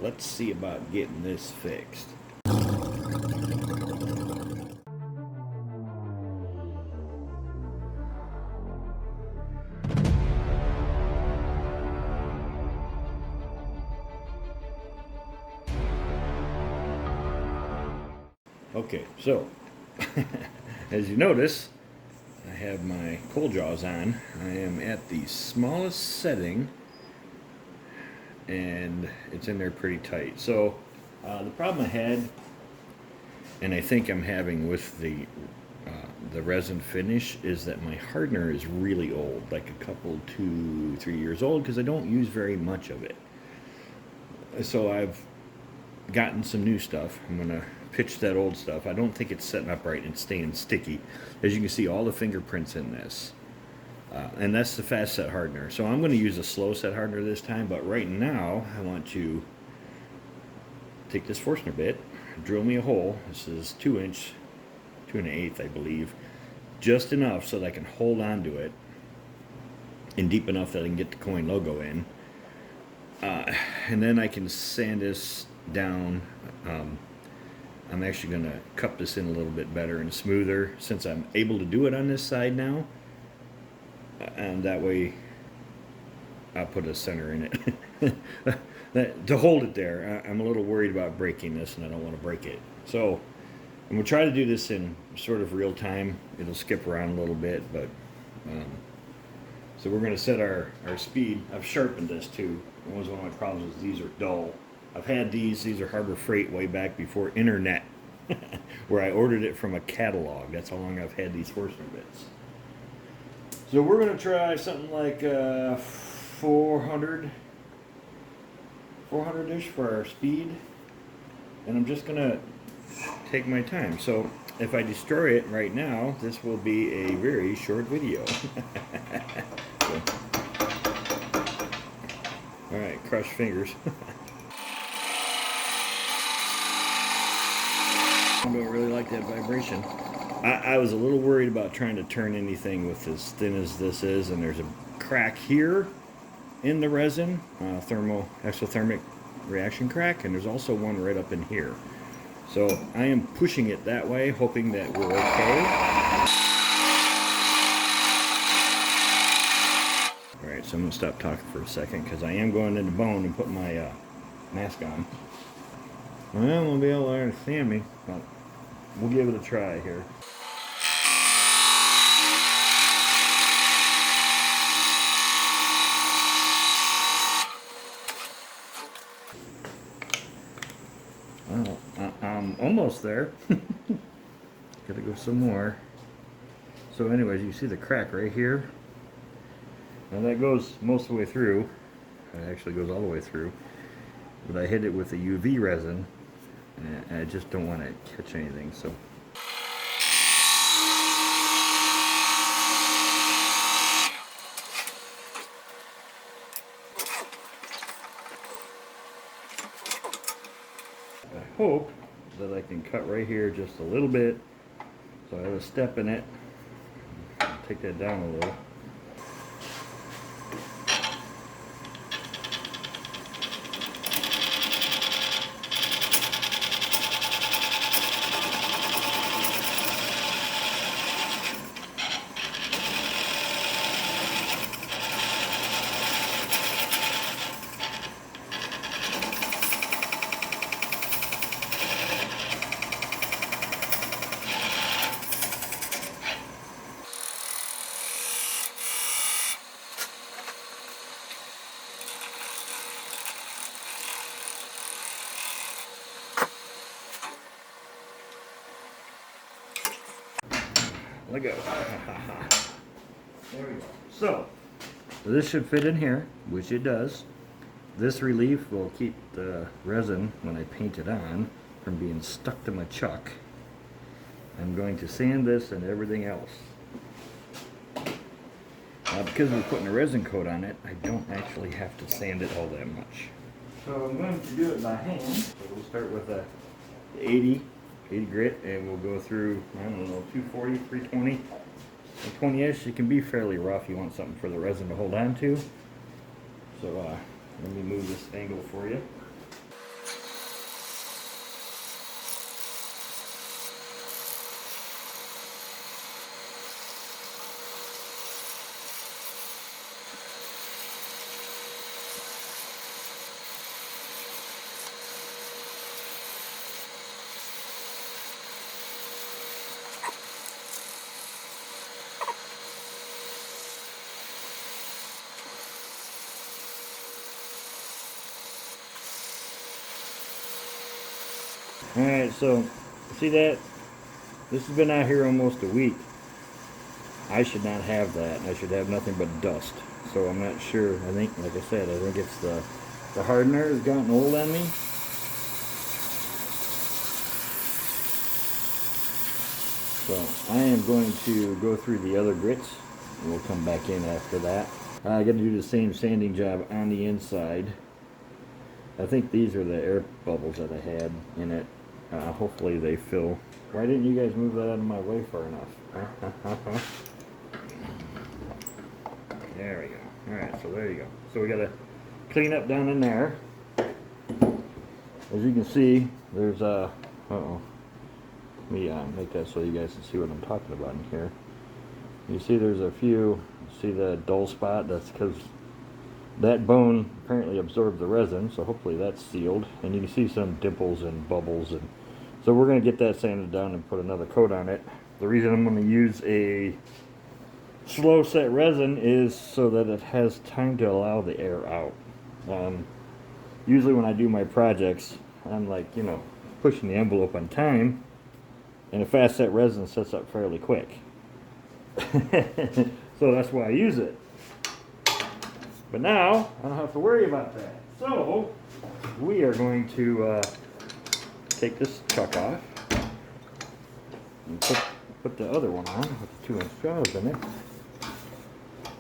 let's see about getting this fixed. Okay, so as you notice, I have my coal jaws on. I am at the smallest setting and it's in there pretty tight. So the problem I had, and I think I'm having with the resin finish, is that my hardener is really old, like a couple, 2-3 years old, because I don't use very much of it. So I've gotten some new stuff. I'm gonna pitch that old stuff. I don't think it's setting up right and it's staying sticky. As you can see, all the fingerprints in this. And that's the fast set hardener. So I'm going to use a slow set hardener this time, but right now I want to take this Forstner bit, drill me a hole. This is 2-inch, 2 1/8, I believe, just enough so that I can hold on to it, and deep enough that I can get the coin logo in. And then I can sand this down. I'm actually going to cup this in a little bit better and smoother since I'm able to do it on this side now. And that way I'll put a center in it. To hold it there, I'm a little worried about breaking this and I don't want to break it. So I'm going to try to do this in sort of real time. It'll skip around a little bit, but so we're going to set our speed. I've sharpened this too. One of my problems is these are dull. I've had these are Harbor Freight way back before internet, where I ordered it from a catalog. That's how long I've had these Forstner bits. So we're going to try something like 400-ish for our speed, and I'm just going to take my time. So if I destroy it right now, this will be a very short video. So, all right, crush fingers. I don't really like that vibration. I was a little worried about trying to turn anything with as thin as this is, and there's a crack here in the resin, exothermic reaction crack, and there's also one right up in here. So I am pushing it that way, hoping that we're okay. Alright, so I'm going to stop talking for a second because I am going into bone and put my mask on. Well, I won't be able to understand me, but we'll give it a try here. Well, I'm almost there. Gotta go some more. So anyways, you see the crack right here? Now that goes most of the way through. It actually goes all the way through. But I hit it with the UV resin, and I just don't want to catch anything, so. I hope that I can cut right here just a little bit, so I have a step in it. Take that down a little. Let go. There we go. So this should fit in here, which it does. This relief will keep the resin, when I paint it on, from being stuck to my chuck. I'm going to sand this and everything else. Because we're putting a resin coat on it, I don't actually have to sand it all that much. So I'm going to do it by hand. So we'll start with a 80 grit, and we'll go through, I don't know, 240, 320, 20-ish. It can be fairly rough. You want something for the resin to hold on to. So let me move this angle for you. Alright, so see that? This has been out here almost a week. I should not have that. I should have nothing but dust. So I'm not sure. I think, like I said, I think it's the hardener has gotten old on me. So I am going to go through the other grits. And we'll come back in after that. I got to do the same sanding job on the inside. I think these are the air bubbles that I had in it. Hopefully they fill. Why didn't you guys move that out of my way far enough? There we go. Alright, so there you go. So we got to clean up down in there. As you can see, there's a... uh-oh. Let me make that so you guys can see what I'm talking about in here. You see there's a few... See the dull spot? That's because that bone apparently absorbed the resin, so hopefully that's sealed. And you can see some dimples and bubbles, and so we're going to get that sanded down and put another coat on it. The reason I'm going to use a slow set resin is so that it has time to allow the air out. Usually when I do my projects, I'm like, you know, pushing the envelope on time, and a fast set resin sets up fairly quick. So that's why I use it. But now, I don't have to worry about that. So, we are going to take this chuck off and put the other one on with the 2-inch jaws in it.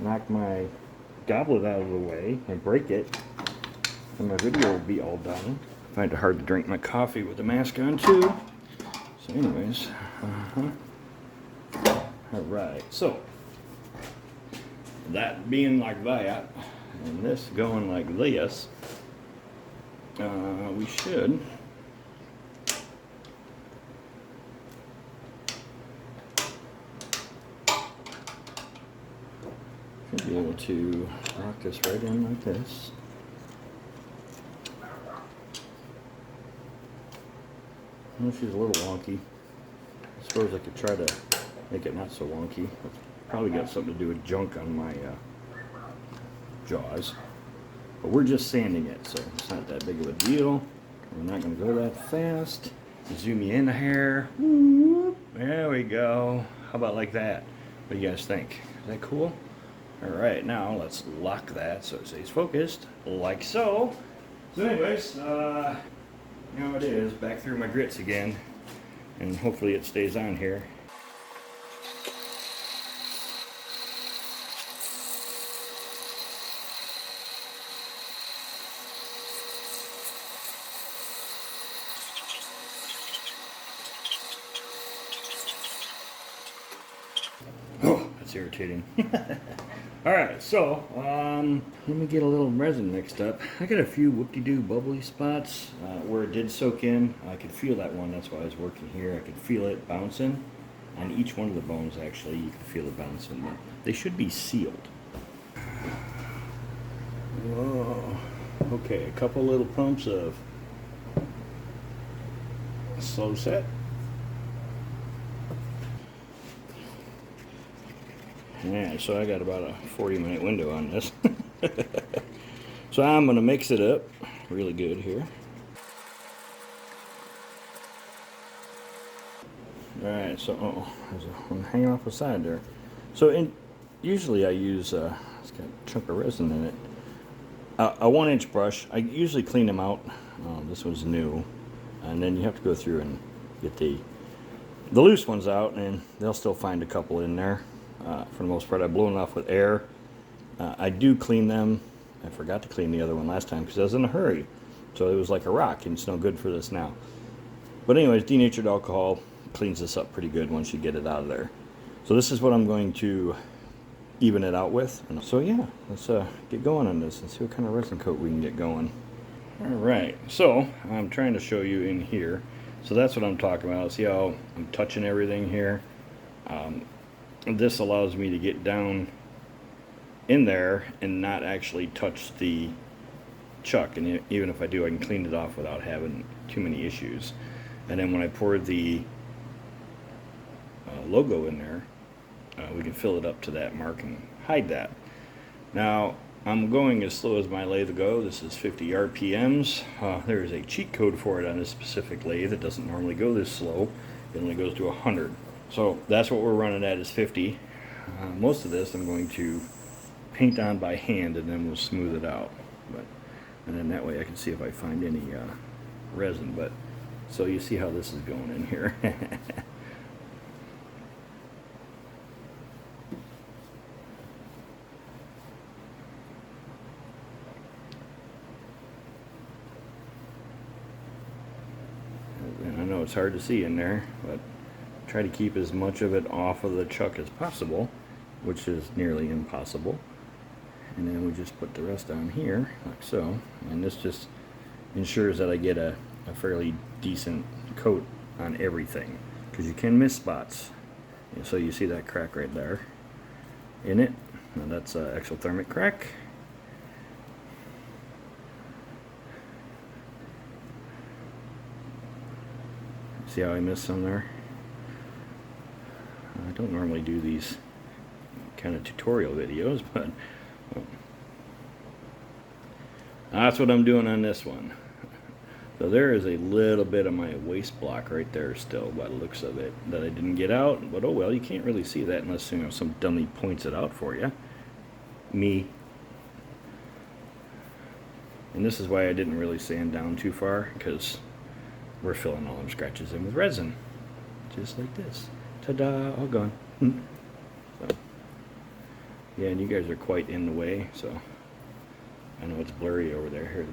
Knock my goblet out of the way and break it, and my video will be all done. I find it hard to drink my coffee with the mask on too. So anyways, alright, so that being like that, and this going like this, we should be able to rock this right in like this. Well, she's a little wonky. I suppose I could try to make it not so wonky. It's probably got something to do with junk on my jaws. But we're just sanding it, so it's not that big of a deal. We're not going to go that fast. Zoom you in a hair. There we go. How about like that? What do you guys think? Is that cool? Alright, now let's lock that so it stays focused, like so. So anyways, you know it is, back through my grits again, and hopefully it stays on here. Oh, that's irritating. Alright, so, let me get a little resin mixed up. I got a few whoop-de-doo bubbly spots where it did soak in. I could feel that one, that's why I was working here. I could feel it bouncing. On each one of the bones, actually, you can feel it bouncing. But they should be sealed. Whoa. Okay, a couple little pumps of slow set. Yeah, so I got about a 40-minute window on this. So I'm going to mix it up really good here. Alright, so there's one hanging off the side there. So usually I use, it's got a chunk of resin in it. A 1-inch brush. I usually clean them out. This one's new. And then you have to go through and get the loose ones out, and they'll still find a couple in there. For the most part, I've blown it off with air. I do clean them. I forgot to clean the other one last time because I was in a hurry. So it was like a rock, and it's no good for this now. But anyways, denatured alcohol cleans this up pretty good once you get it out of there. So this is what I'm going to even it out with. And so yeah, let's get going on this and see what kind of resin coat we can get going. Alright, so I'm trying to show you in here. So that's what I'm talking about. See how I'm touching everything here? This allows me to get down in there and not actually touch the chuck, and even if I do, I can clean it off without having too many issues. And then when I pour the logo in there, we can fill it up to that mark and hide that. Now I'm going as slow as my lathe go. This is 50 RPMs. There is a cheat code for it on this specific lathe. It doesn't normally go this slow. It only goes to 100. So that's what we're running at, is 50. Most of this I'm going to paint on by hand, and then we'll smooth it out. And then that way I can see if I find any resin. But so you see how this is going in here. And I know it's hard to see in there, but try to keep as much of it off of the chuck as possible, which is nearly impossible. And then we just put the rest on here, like so. And this just ensures that I get a fairly decent coat on everything, because you can miss spots. And so you see that crack right there in it. Now that's an exothermic crack. See how I missed some there? I don't normally do these kind of tutorial videos, but that's what I'm doing on this one. So there is a little bit of my waste block right there still, by the looks of it, that I didn't get out. But oh well, you can't really see that unless, you know, some dummy points it out for you. Me. And this is why I didn't really sand down too far, because we're filling all them scratches in with resin, just like this. Ta-da! All gone. So, yeah, and you guys are quite in the way, so I know it's blurry over there. Here,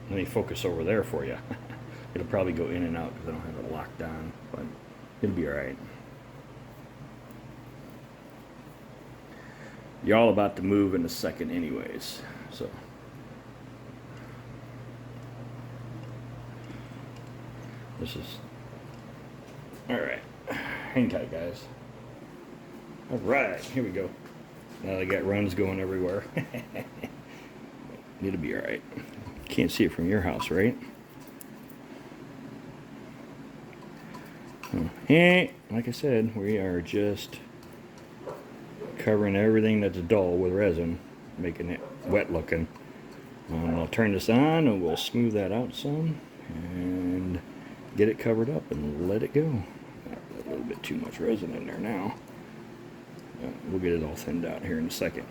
let me focus over there for you. It'll probably go in and out because I don't have it locked on, but it'll be all right. You're all about to move in a second anyways, so. This is, all right. Hang tight, guys. All right, here we go. Now they got runs going everywhere. It'll be all right. Can't see it from your house, right? Hey, like I said, we are just covering everything that's dull with resin, making it wet looking. I'll turn this on and we'll smooth that out some and get it covered up and let it go. A little bit too much resin in there now. We'll get it all thinned out here in a second.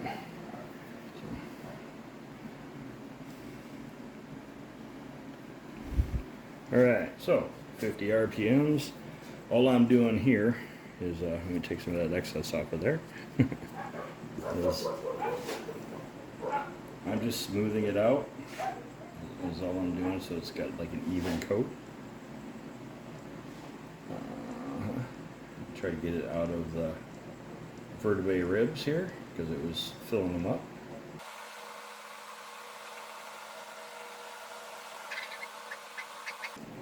Alright, so 50 RPMs. All I'm doing here is, let me take some of that excess off of there. I'm just smoothing it out, is all I'm doing, so it's got like an even coat. Try to get it out of the vertebrae ribs here, because it was filling them up.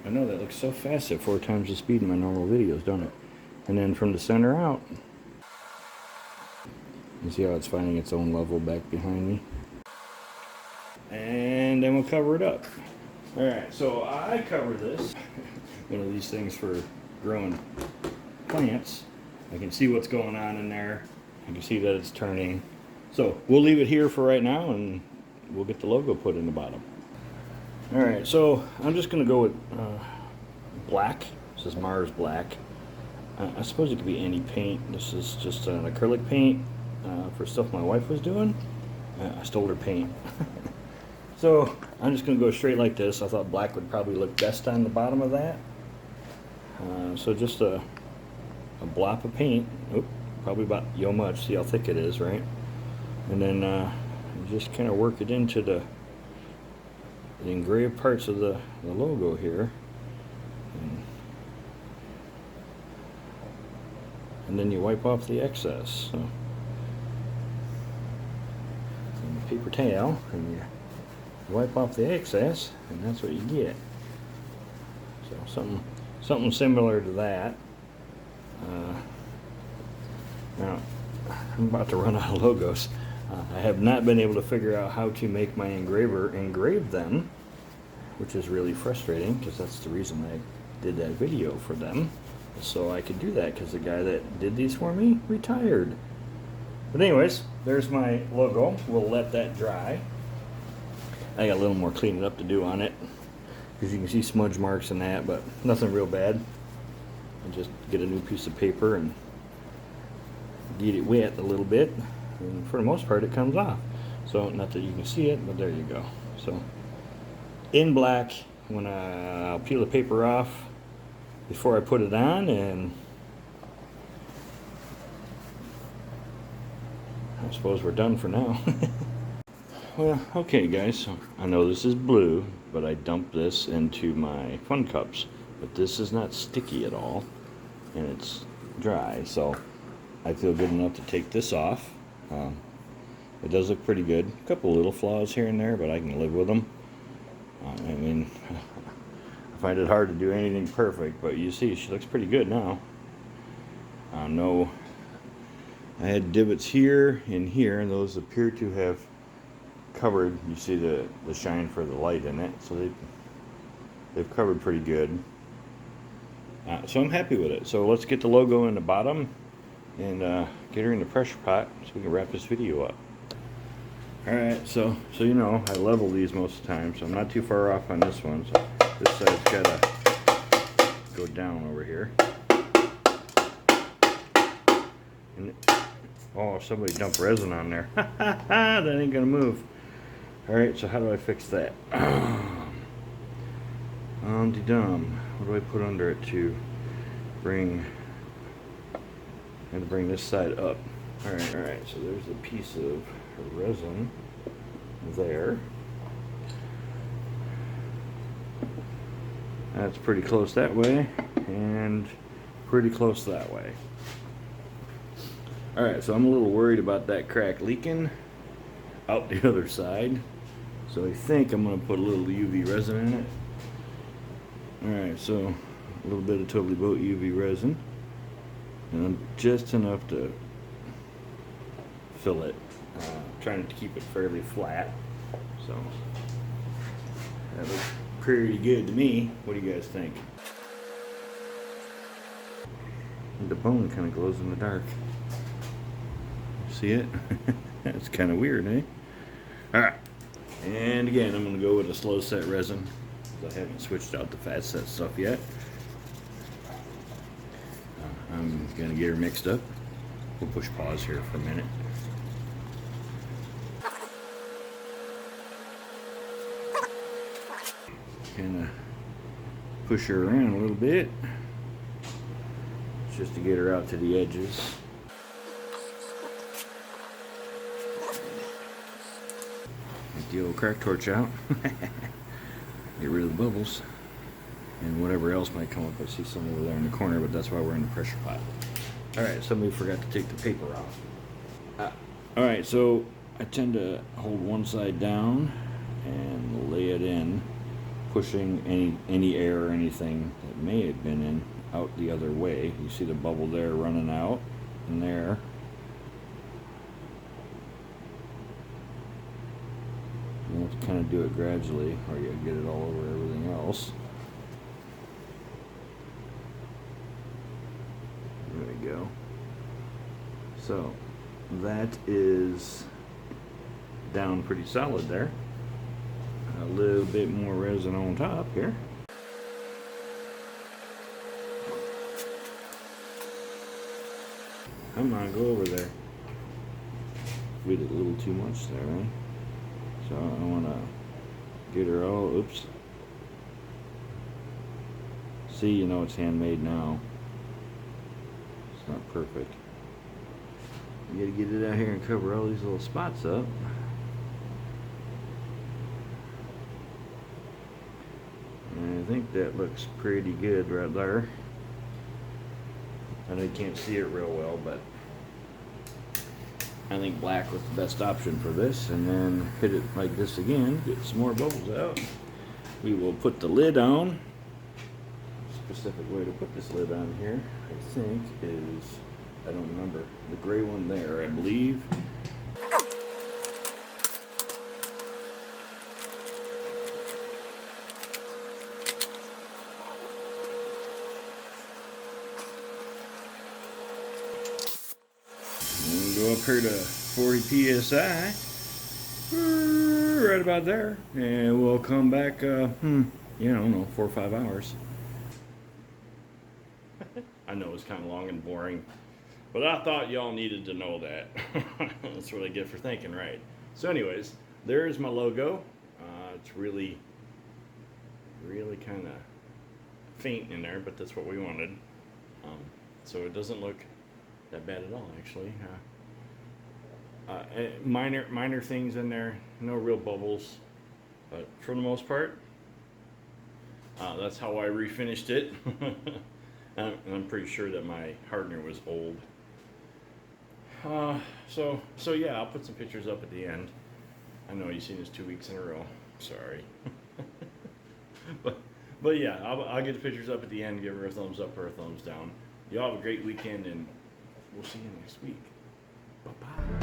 I know that looks so fast at 4 times the speed in my normal videos, don't it? And then from the center out, you see how it's finding its own level back behind me? And then we'll cover it up. Alright, so I cover this, one of these things for growing plants. I can see what's going on in there. I can see that it's turning. So we'll leave it here for right now, and we'll get the logo put in the bottom. Alright, so I'm just going to go with black. This is Mars Black. I suppose it could be any paint. This is just an acrylic paint for stuff my wife was doing. I stole her paint. So I'm just going to go straight like this. I thought black would probably look best on the bottom of that. So just a blop of paint. Oop, probably about yo much. See how thick it is, right? And then just kind of work it into the engraved parts of the logo here. And then you wipe off the excess. So, and paper towel, and you wipe off the excess, and that's what you get. So something similar to that. Now I'm about to run out of logos. I have not been able to figure out how to make my engraver engrave them, which is really frustrating, because that's the reason I did that video for them, so I could do that, because the guy that did these for me retired. But anyways, there's my logo. We'll let that dry. I got a little more cleaning up to do on it, because you can see smudge marks and that, but nothing real bad. And just get a new piece of paper and get it wet a little bit, and for the most part it comes off. So not that you can see it, but there you go. So in black, when I'll peel the paper off before I put it on, and I suppose we're done for now. Well, okay guys, so I know this is blue, but I dumped this into my fun cups. But this is not sticky at all, and it's dry, so I feel good enough to take this off. It does look pretty good. A couple little flaws here and there, but I can live with them. I mean, I find it hard to do anything perfect, but you see, she looks pretty good now. No, I had divots here and here, and those appear to have covered. You see the shine for the light in it, so they've covered pretty good. So I'm happy with it. So let's get the logo in the bottom and get her in the pressure pot so we can wrap this video up. Alright, so you know, I level these most of the time, so I'm not too far off on this one. So this side's gotta go down over here. And, oh, somebody dumped resin on there. That ain't gonna move. Alright, so how do I fix that? Dum. What do I put under it to bring? I'm gonna bring this side up. Alright, so there's a piece of resin there. That's pretty close that way, and pretty close that way. Alright, so I'm a little worried about that crack leaking out the other side. So I think I'm going to put a little UV resin in it. Alright, so a little bit of Totally Boat UV resin. And just enough to fill it. Trying to keep it fairly flat. So that looks pretty good to me. What do you guys think? The bone kind of glows in the dark. See it? That's kind of weird, eh? Alright. And again, I'm going to go with a slow set resin. I haven't switched out the fast set stuff yet. I'm going to get her mixed up. We'll push pause here for a minute. Kind of push her around a little bit. Just to get her out to the edges. Get the old crack torch out. Get rid of the bubbles and whatever else might come up. I see some over there in the corner, but that's why we're in the pressure pot. Alright, somebody forgot to take the paper off. Alright, so I tend to hold one side down and lay it in, pushing any air or anything that may have been in out the other way. You see the bubble there running out and there. You have to kind of do it gradually, or you get it all over everything else. There we go. So that is down pretty solid there. A little bit more resin on top here. Come on, go over there. We did a little too much there, right? So I want to get her all, oops. See, you know it's handmade now. It's not perfect. You gotta get it out here and cover all these little spots up. And I think that looks pretty good right there. I know you can't see it real well, but I think black was the best option for this. And then hit it like this again, get some more bubbles out. We will put the lid on. A specific way to put this lid on here, I think, is, I don't remember, the gray one there, I believe. Go up up here to 40 psi, right about there, and we'll come back. I don't know, 4 or 5 hours. I know it's kind of long and boring, but I thought y'all needed to know that. That's what I get for thinking, right? So, anyways, there's my logo. It's really kind of faint in there, but that's what we wanted. So it doesn't look that bad at all, actually. Minor things in there, no real bubbles, but for the most part, that's how I refinished it. And I'm pretty sure that my hardener was old. So yeah, I'll put some pictures up at the end. I know you've seen this 2 weeks in a row. Sorry. But yeah, I'll get the pictures up at the end, give her a thumbs up or a thumbs down. Y'all have a great weekend, and we'll see you next week. Bye-bye.